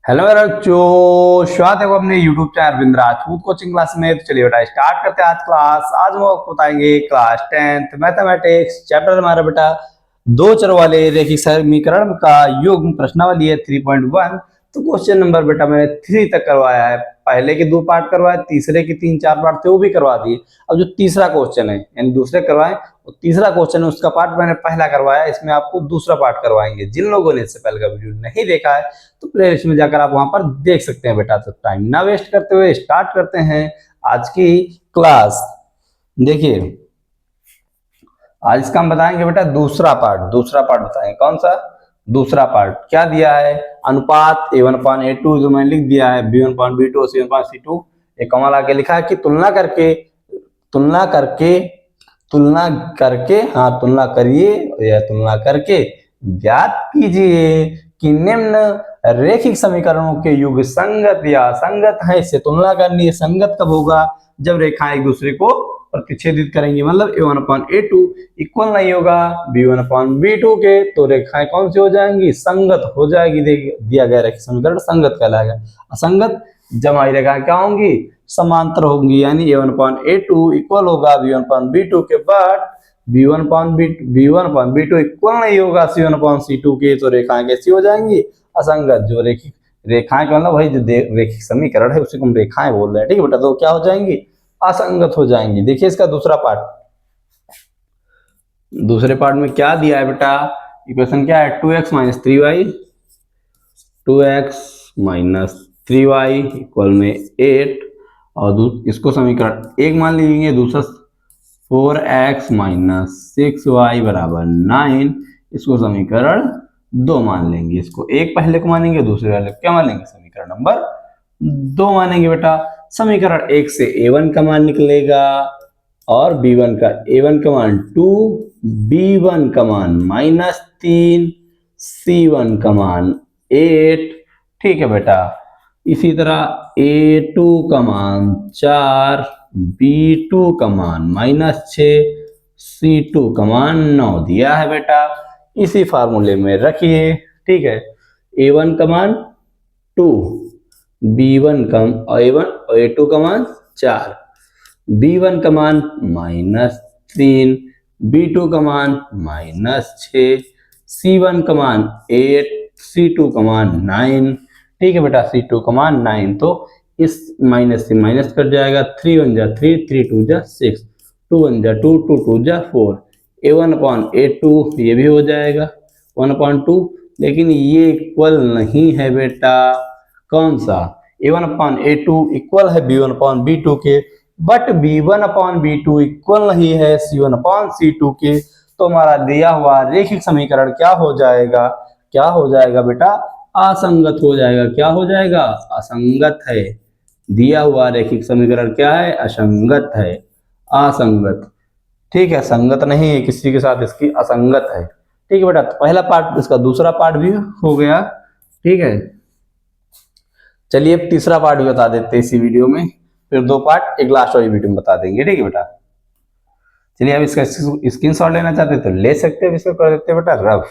Hello मेरा बच्चों, स्वागत है आपको अपने YouTube channel Arvind Rajput coaching class में। तो चलिए बेटा स्टार्ट करते हैं आज क्लास। आज हम आपको बताएंगे क्लास 10th मैथमेटिक्स चैप्टर हमारा बेटा दो चर वाले रैखिक समीकरण का युग्म प्रश्नावली है 3.1। तो क्वेश्चन नंबर बेटा मैंने 3 तक करवाया है। पहले के 2 पार्ट करवाए, तीसरे के 3-4 पार्ट थे वो भी करवा दिए। अब जो तीसरा क्वेश्चन है यानी दूसरे करवाए, तीसरा क्वेश्चन है उसका पार्ट मैंने पहला करवाया, इसमें आपको दूसरा पार्ट करवाएंगे। जिन लोगों ने इससे पहले का वीडियो नहीं देखा है तो प्लेलिस्ट में जाकर आप वहां पर देख सकते हैं बेटा। तो टाइम ना वेस्ट करते हुए स्टार्ट करते हैं आज की क्लास। देखिए आज इसका हम बताएंगे बेटा दूसरा पार्ट बताएंगे। कौन सा दूसरा पार्ट? क्या दिया है? अनुपात a1/a2 जो मैंने लिख दिया है, b1/b2 c1/c2। एक कॉमा लगा के लिखा है कि तुलना करके ज्ञात कीजिए कि निम्न रैखिक समीकरणों के युग संगत या असंगत है। इससे तुलना करनी है। संगत कब होगा? जब रेखाएं एक दूसरे को प्रतिच्छेदित करेंगी, मतलब a1/a2 इक्वल नहीं होगा b1/b2 के, तो रेखाएं कौन सी हो जाएंगी? संगत हो जाएगी। दिया गया रैखिक समीकरण संगत कहलाएगा। असंगत जब हमारी रेखाएं क्या होंगी? समांतर होंगी, यानी a1/a2 इक्वल होगा b1/b2 के, बट b1/b2 इक्वल नहीं होगा c1/c2 के, तो रेखाएं कैसी हो जाएंगी? असंगत। जो रेखाएं का मतलब वही जो रैखिक समीकरण है उसी को हम रेखाएं बोल रहे हैं। ठीक है बेटा, तो क्या हो जाएंगी? असंगत हो जाएंगी। देखिए इसका दूसरा पार्ट। दूसरे पार्ट में क्या दिया है बेटा? इक्वेशन क्या है? 2x - 3y इक्वल में 8, और इसको समीकरण 1 मान लीजिए। दूसरा 4x - 6y बराबर 9, इसको समीकरण 2 मान लेंगे। इसको एक पहले को मानेंगे, दूसरे वाले को क्या मानेंगे? समीकरण नंबर 2 मानेंगे बेटा। समीकरण 1 से a1 का मान निकलेगा, और b1 का a1 का मान 2, b1 का मान -3, c1 का मान 8। ठीक है बेटा। इसी तरह a2 का मान 4, b2 का मान -6, c2 का मान 9 दिया है बेटा। इसी फार्मूले में रखिए। ठीक है, a1 का मान 2, b1 का a1 और a2 का मान 4, b1 का मान -3, b2 का मान -6, c1 का मान 8, c2 का मान 9। ठीक है बेटा, c2 का मान 9, तो इस माइनस से माइनस कट जाएगा। 3 1 जा 3, 3 2 जा 6, 2 1 जा 2, 2 2 जा 4, a1/a2 ये भी हो जाएगा 1/2, लेकिन ये इक्वल नहीं है बेटा। कौन सा? a1/a2 इक्वल है b1/b2 के, बट b1/b2 इक्वल नहीं है c1/c2 के। तो हमारा दिया हुआ रैखिक समीकरण क्या हो जाएगा? क्या हो जाएगा बेटा? असंगत हो जाएगा। क्या हो जाएगा? असंगत है। दिया हुआ रैखिक समीकरण क्या है? असंगत है। असंगत। ठीक है, संगत नहीं है किसी के साथ, इसकी असंगत है। ठीक है बेटा, तो पहला पार्ट, इसका दूसरा पार्ट भी हो गया। ठीक है, चलिए अब तीसरा पार्ट भी बता देते हैं इसी वीडियो में। फिर 2 पार्ट एक लास्ट वाली वीडियो में बता देंगे। ठीक है बेटा, चलिए अब इसका स्क्रीनशॉट लेना चाहते हैं तो ले सकते हैं। इसको कर देते हैं बेटा रफ।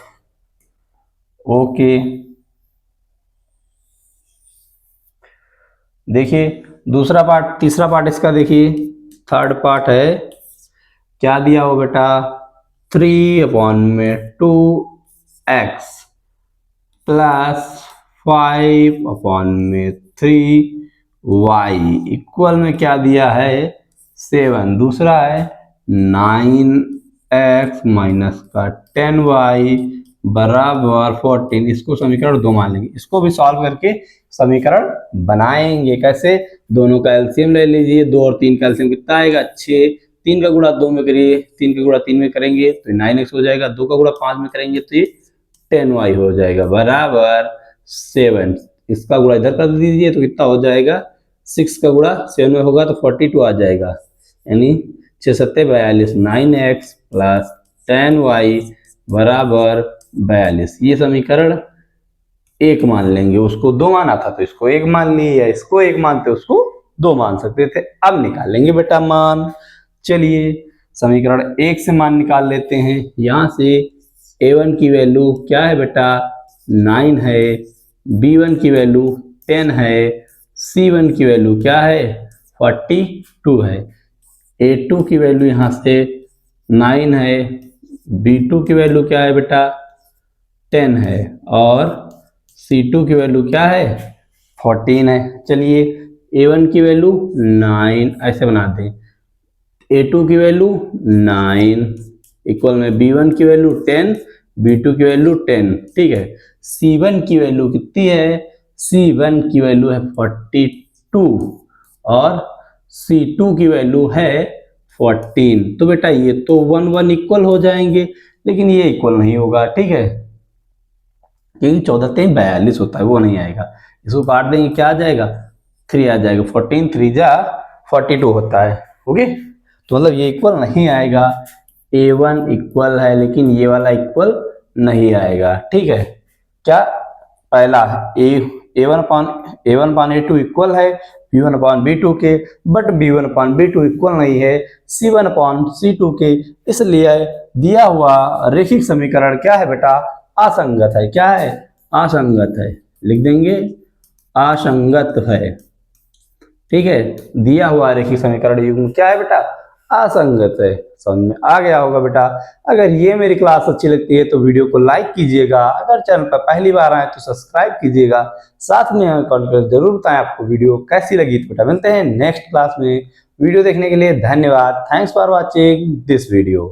ओके, देखिए दूसरा पार्ट, तीसरा पार्ट इसका देखिए, थर्ड पार्ट है। क्या दिया हो बेटा? 3/2x प्लस 5/3y इक्वल में क्या दिया है? 7। दूसरा है 9x माइनस का 10y बराबर 14। इसको समीकरण 2 मान लेंगे। इसको भी सॉल्व करके समीकरण बनाएंगे। कैसे? दोनों का एलसीएम ले लीजिए। 2 और 3 का एलसीएम कितना आएगा? 6। 3 का गुणा 2 में करिए, 3 का गुणा 3 में करेंगे तो 9x हो जाएगा। 2 का गुणा 5 में करेंगे तो ये 10y हो जाएगा बराबर 7। इसका गुणा इधर कर दीजिए तो कितना हो जाएगा? 6 का गुणा 7 में होगा तो 42 आ जाएगा, यानी 6 7 42। 9x प्लस 10y बराबर 42। ये समीकरण 1 मान लेंगे। उसको 2 माना था तो इसको 1 मान लिया, इसको 1 मानते उसको 2 मान सकते थे। अब निकालेंगे बेटा मान। चलिए समीकरण 1 से मान निकाल लेते हैं। यहाँ से a1 की वैल्यू क्या है बेटा? 9 है, b1 की वैल्यू 10 है, C1 की वैल्यू क्या है 42 है, A2 की वैल्यू यहाँ से 9 है, B2 की वैल्यू क्या है बेटा 10 है, और C2 की वैल्यू क्या है 14 है। चलिए A1 की वैल्यू 9 ऐसे बना दें, A2 की वैल्यू 9 इक्वल में B1 की वैल्यू 10, B2 की वैल्यू 10, ठीक है। C1 की वैल्यू कितनी है, C1 की वैल्यू है 42 और C2 की वैल्यू है 14। तो बेटा ये तो 1 1 इक्वल हो जाएंगे, लेकिन ये इक्वल नहीं होगा, ठीक है, क्योंकि 14 3 42 होता है, वो नहीं आएगा। इसको काट देंगे, क्या आ जाएगा 3 आ जाएगा, 14 3 जा 42 होता है। ओके, तो मतलब ये इक्वल नहीं आएगा, A1 इक्वल है लेकिन ये वाला इक्वल नहीं आएगा, ठीक है। क्या पहला A1 अपान A2 इक्वल है B1 अपान B2 के, but B1 upon B2 equal नहीं है C1 अपान C2 के, इसलिए दिया हुआ रैखिक समीकरण क्या है बेटा असंगत है। क्या है, असंगत है, लिख देंगे असंगत है, ठीक है। दिया हुआ रैखिक समीकरण युग्म क्या है बेटा असंगत है। समझ में आ गया होगा बेटा। अगर ये मेरी क्लास अच्छी लगती है तो वीडियो को लाइक कीजिएगा, अगर चैनल पर पहली बार आए तो सब्सक्राइब कीजिएगा, साथ में हमें कमेंट कर जरूर बताएं आपको वीडियो कैसी लगी। तो बेटा मिलते हैं नेक्स्ट क्लास में, वीडियो देखने के लिए धन्यवाद। Thanks for watching this video.